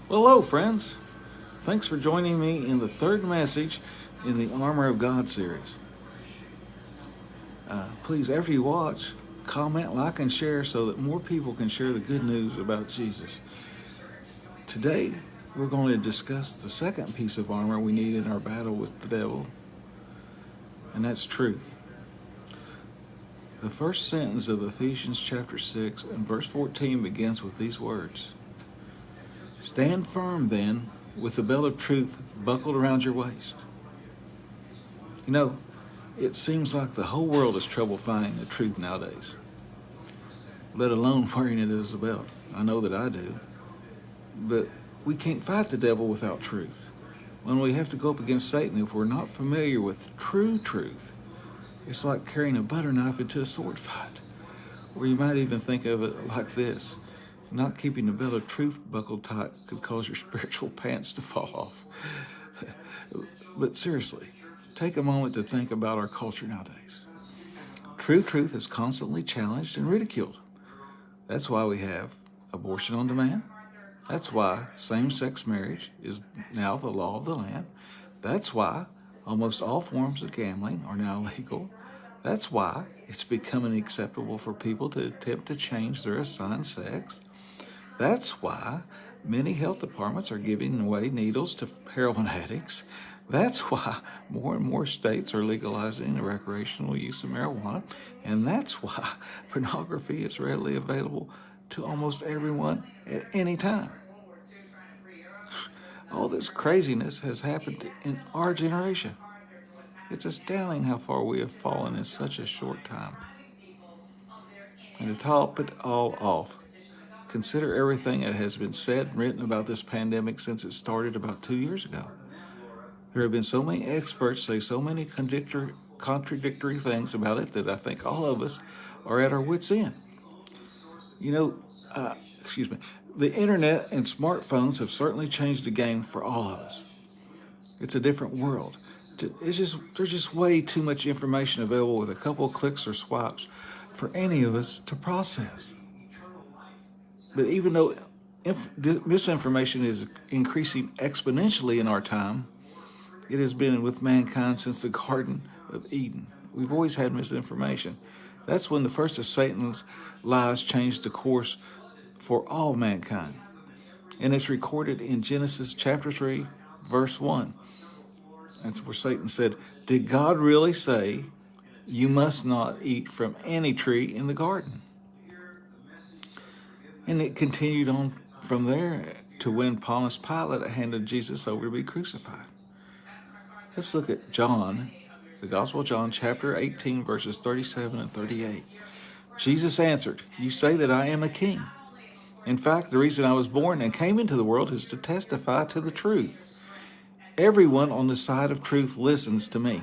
Well, hello, friends. Thanks for joining me in the third message in the Armor of God series. Please, after you watch, comment, like, and share so that more people can share the good news about Jesus. Today, we're going to discuss the second piece of armor we need in our battle with the devil, and that's truth. The first sentence of Ephesians chapter 6 and verse 14 begins with these words. Stand firm then, with the belt of truth buckled around your waist. You know, it seems like the whole world has trouble finding the truth nowadays, let alone wearing it as a belt. I know that I do. But we can't fight the devil without truth. When we have to go up against Satan, if we're not familiar with true truth, it's like carrying a butter knife into a sword fight. Or you might even think of it like this. Not keeping the belt of truth buckled tight could cause your spiritual pants to fall off. But seriously, take a moment to think about our culture nowadays. True truth is constantly challenged and ridiculed. That's why we have abortion on demand. That's why same-sex marriage is now the law of the land. That's why almost all forms of gambling are now legal. That's why it's becoming acceptable for people to attempt to change their assigned sex. That's why many health departments are giving away needles to heroin addicts. That's why more and more states are legalizing the recreational use of marijuana. And that's why pornography is readily available to almost everyone at any time. All this craziness has happened in our generation. It's astounding how far we have fallen in such a short time. And to top it all off, consider everything that has been said and written about this pandemic since it started about 2 years ago. There have been so many experts say so many contradictory things about it that I think all of us are at our wits' end. You know, the internet and smartphones have certainly changed the game for all of us. It's a different world. There's just way too much information available with a couple of clicks or swipes for any of us to process. But even though misinformation is increasing exponentially in our time, it has been with mankind since the Garden of Eden. We've always had misinformation. That's when the first of Satan's lies changed the course for all mankind. And it's recorded in Genesis chapter 3, verse 1. That's where Satan said, did God really say you must not eat from any tree in the garden? And it continued on from there to when Pontius Pilate handed Jesus over to be crucified. Let's look at John, the Gospel of John, chapter 18, verses 37 and 38. Jesus answered, you say that I am a king. In fact, the reason I was born and came into the world is to testify to the truth. Everyone on the side of truth listens to me.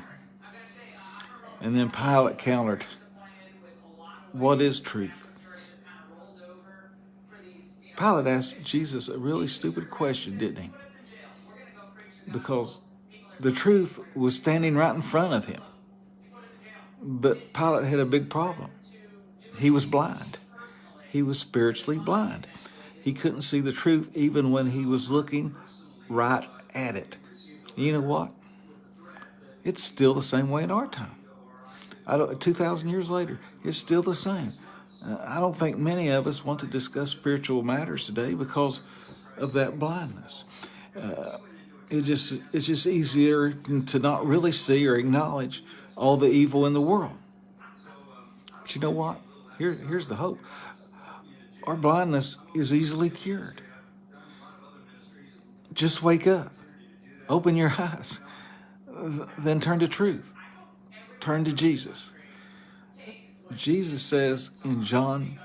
And then Pilate countered, what is truth? Pilate asked Jesus a really stupid question, didn't he? Because the truth was standing right in front of him. But Pilate had a big problem. He was blind. He was spiritually blind. He couldn't see the truth even when he was looking right at it. And you know what? It's still the same way in our time. 2,000 years later, it's still the same. I don't think many of us want to discuss spiritual matters today because of that blindness. It's just easier to not really see or acknowledge all the evil in the world. But you know what? Here's the hope. Our blindness is easily cured. Just wake up. Open your eyes. Then turn to truth. Turn to Jesus. Jesus says in John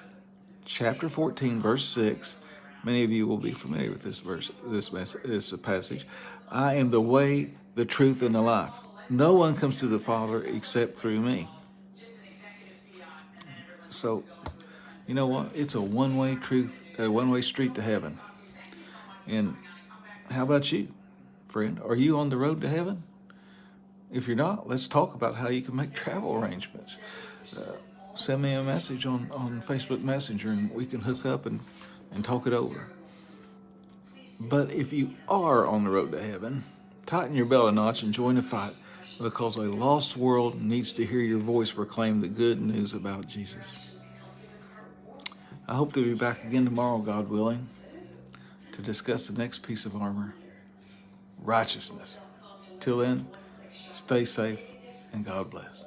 chapter 14, verse 6, many of you will be familiar with this verse, this passage. I am the way, the truth, and the life. No one comes to the Father except through me. So, you know what? It's a one-way street to heaven. And how about you, friend? Are you on the road to heaven? If you're not, let's talk about how you can make travel arrangements. Send me a message on Facebook Messenger and we can hook up and talk it over. But if you are on the road to heaven, tighten your belt a notch and join the fight, because a lost world needs to hear your voice proclaim the good news about Jesus. I hope to be back again tomorrow, God willing, to discuss the next piece of armor, righteousness. Till then, stay safe and God bless.